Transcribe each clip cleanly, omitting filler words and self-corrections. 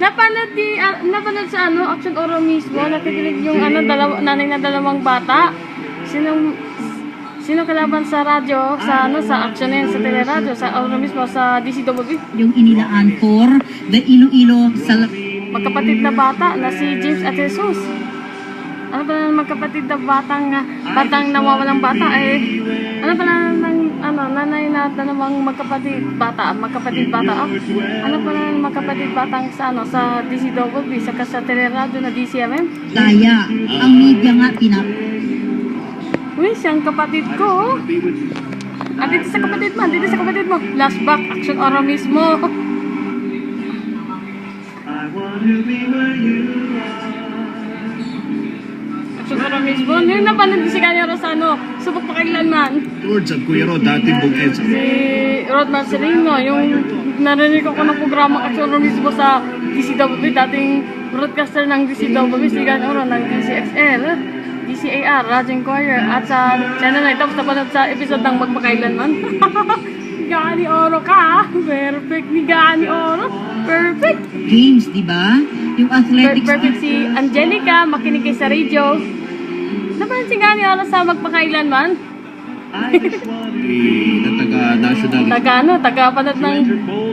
Napanood sa Action Oro mismo, nakikinig yung nanay na dalawang bata. Sino kalaban sa radyo, sa Action na yun, sa teleradyo, sa Oro mismo, sa DCWB. Yung inilaan for the Iloilo Magkapatid na bata na si James at Jesus. Ano pala ng magkapatid na batang nawawalang bata ano pala ng nanay na dalawang magkapatid bata. Ano pala ng magkapatid batang sa DCWB sa teleradyo na DCMM? Kaya ang media nga Uy, siyang kapatid ko. Dito sa kapatid mo. Flashback, Action Oro mismo. Action Oro mismo. Yung napanood si Kanya Rosano, subok pa kailanman. Lord sa Kuya Rod, dating bukid. Si Rod Marcelino, yung narinig ko ng programa Action Oro mismo sa DCWB, dating broadcaster ng DCWB, si Kanya Oro ng DCXL, DCAR, Rajeng Choir, at sa channel na ito, tapos sa episode ng Magpakailanman. Gani Oro ka, perfect ni Gani Oro, perfect. games, di ba? Yung athletics. Perfect si Angelica, makinig kay sa radio. Naman si Gani Oro sa Magpakailanman. Na taga-national.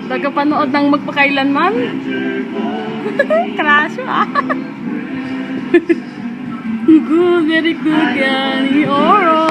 Tagapanood ng Magpakailanman. Crash Good, very good, Gani Oro.